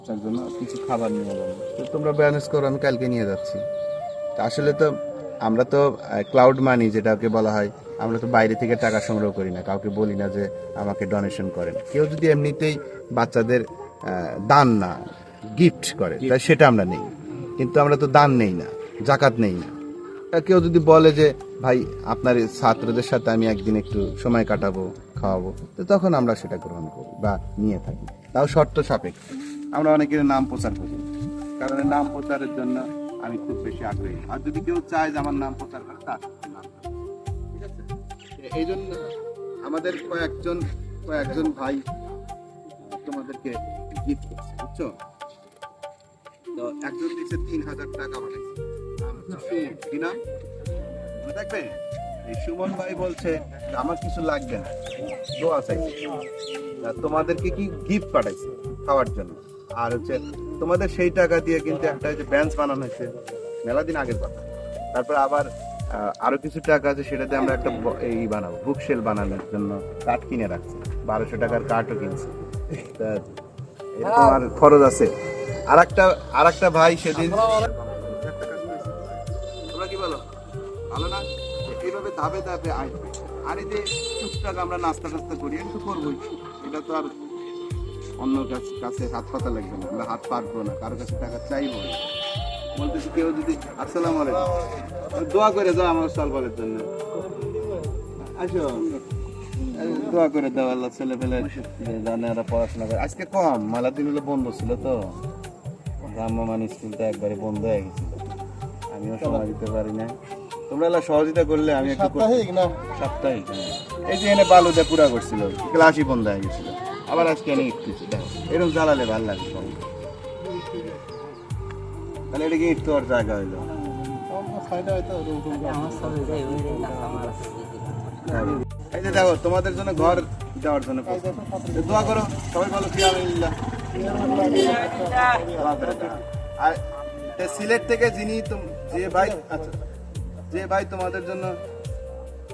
তার জন্য কিছু খাবার নিয়ে যাবো, তো তোমরা ব্যালেন্স করো, আমি কালকে নিয়ে যাচ্ছি। আসলে তো আমরা তো ক্লাউড মানি যেটাকে বলা হয়, আমরা তো বাইরে থেকে টাকা সংগ্রহ করি না, কাউকে বলি না যে আমাকে ডোনেশন করেন। কেউ যদি এমনিতেই বাচ্চাদের দান না গিফট করে তাই সেটা আমরা নেই, কিন্তু আমরা তো দান নেই না, জাকাত নেই না। কেউ যদি বলে যে ভাই আপনার ছাত্রদের সাথে আমি একদিন একটু সময় কাটাবো, খাওয়াবো, তো তখন আমরা সেটা গ্রহণ করি বা নিয়ে থাকি, তাও শর্ত সাপেক্ষে। আমরা অনেকের নাম প্রচার করি, কারণ এই নাম প্রচারের জন্য আমি খুব বেশি আগ্রহী। আর যদি কেউ চায় যে আমার নাম প্রচার করে, তার নাম, ঠিক আছে। এই জন্য আমাদের কয়েকজন ভাই তোমাদেরকে গিফট করছে, বুঝছো? তো একজন দিচ্ছে 3,000 টাকা পাঠাইছে, কি নাম মনে থাকবে? এই সুমন ভাই বলছে আমার কিছু লাগবে না, দোয়া চাইছে। তোমাদেরকে কি গিফট পাঠাইছে খাওয়ার জন্য। আর হচ্ছে তোমাদের সেই টাকা দিয়ে কিন্তু একটা যে বেঞ্চ বানানো হয়েছে, মেলা দিন আগের কথা। তারপর আবার আরো কিছু টাকা আছে, সেটাতে আমরা একটা এই বানাবো, বুকশেল বানানোর জন্য কাঠ কিনে রাখছি, 1200 টাকার কাঠও কিনছি। তা এরকম আর খরচ আছে। আর একটা ভাই সেদিন, তোমরা কি বলো, ভালো না? এইভাবে ধাপে ধাপে আসবে। আর এই যে টুকটাক আমরা নাস্তা টাস্তা করি, আমি তো করবোই, এটা তো আর অন্য কাছে হাত পাতা লাগবে না, আমরা হাত পাতবো না, কারো কাছে টাকা চাইবো না। বলতেছি কেউ যদি আসসালামু আলাইকুম, দোয়া করে দাও আমার সলভের জন্য, আসো দোয়া করে দাও, আল্লাহ ছেলে পেলে জানে ওরা পড়াশোনা করে। আজকে কম, মেলা দিন হলো বন্ধ ছিল, তো ব্রাহ্মমান স্কুলটা একবারে বন্ধ হয়ে গেছিল, আমিও সময় দিতে পারি না। তোমরা এলা সহযোগিতা করলে আমি একটু সাপ্তাহিক এই যে এনে বালুতে পুরা করছিল, ক্লাসই বন্ধ হয়ে গেছিল, আবার আজকে এনে একটু এরকম জ্বালালে ভালো লাগে সবাই। তাহলে এটা কি একটু আর জায়গা হইলো। এই যে দেখো তোমাদের জন্য ঘর দেওয়ার জন্য দোয়া করো, সবাই ভালো ফি আলহামদুলিল্লাহ। আর সিলেট থেকে যিনি যে ভাই তোমাদের জন্য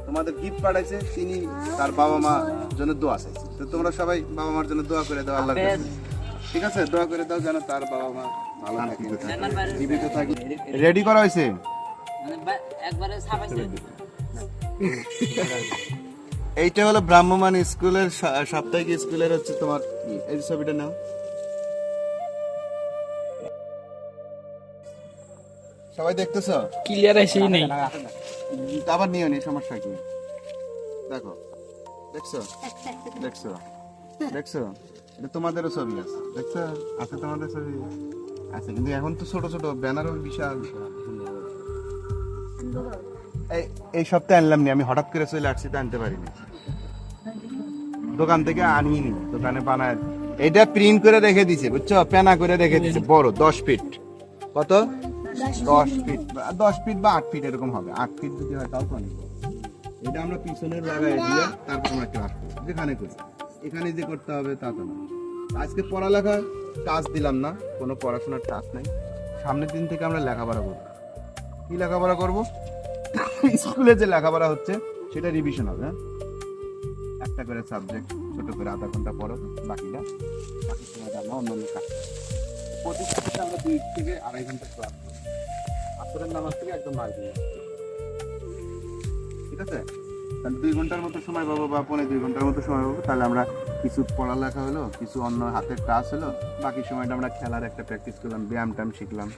তোমাদের গিফট পাঠাইছে, তিনি তার বাবা মা জন্য দোয়া চাইছে। তো তোমরা সবাই বাবা মার জন্য দোয়া করে দাও আল্লাহর কাছে, ঠিক আছে? দোয়া করে দাও যেন তার বাবা মা ভালো থাকে, জীবিত থাকে। রেডি করা হয়েছে এইটা হলো ব্রাহ্মমান স্কুলের সাপ্তাহিক স্কুলের হচ্ছে তোমার এই ছবিটা নাও। সবাই দেখতেছো? ক্লিয়ার আসি নেই, আবার নিও নি, সমস্যা কি? দেখো, দেখছো দেখছো দেখছো, এটা তোমাদেরও ছবি আছে, দেখছো? আছে তোমাদের ছবি আছে, কিন্তু এখন তো ছোট ছোট ব্যানারও বিশাল। এই সপ্তাহে আনলাম নি, আমি হঠাৎ করে চলে আসছি, তো আনতে পারিনি, দোকান থেকে আনিনি, দোকানে বানায়। এটা প্রিন্ট করে রেখে দিছে, বুঝছো? পেনা করে রেখে দিছে, বড় 10 ফিট। কত? 10 ফিট, 10 ফিট বা 8 ফিট এরকম হবে। 8 ফিট যদি হয় তাও অনেক। এটা আমরা পিছনের লাগাই দিয়ে তারপর আমরা ক্লাস করি, যেখানে করি। এখানে যে করতে হবে তা তো না। আজকে পড়ালেখা টাচ দিলাম না, কোনো পড়াশোনার টাচ নাই। সামনের দিন থেকে আমরা লেখাপড়া করবো। কি লেখাপড়া করবো? স্কুলে যে লেখাপড়া হচ্ছে সেটা রিভিশন হবে। একটা করে সাবজেক্ট ছোট করে আধা ঘন্টা পড়ো, বাকি সময়টা আমরা অন্যান্য কাজ করি। প্রতি সপ্তাহে আমরা 2 থেকে 2.5 ঘন্টা ক্লাস করি, আসরের নামাজ থেকে একদম মাগরিব, ঠিক আছে? তাহলে 2 ঘন্টার মতো সময় পাবো বা 2.5 ঘন্টার মতো সময় পাবো। তাহলে আমরা কিছু পড়ালেখা হলো, কিছু অন্য হাতের কাজ হলো, বাকি সময়টা আমরা খেলার একটা প্র্যাকটিস করলাম, ব্যায়াম ট্যায়াম শিখলাম।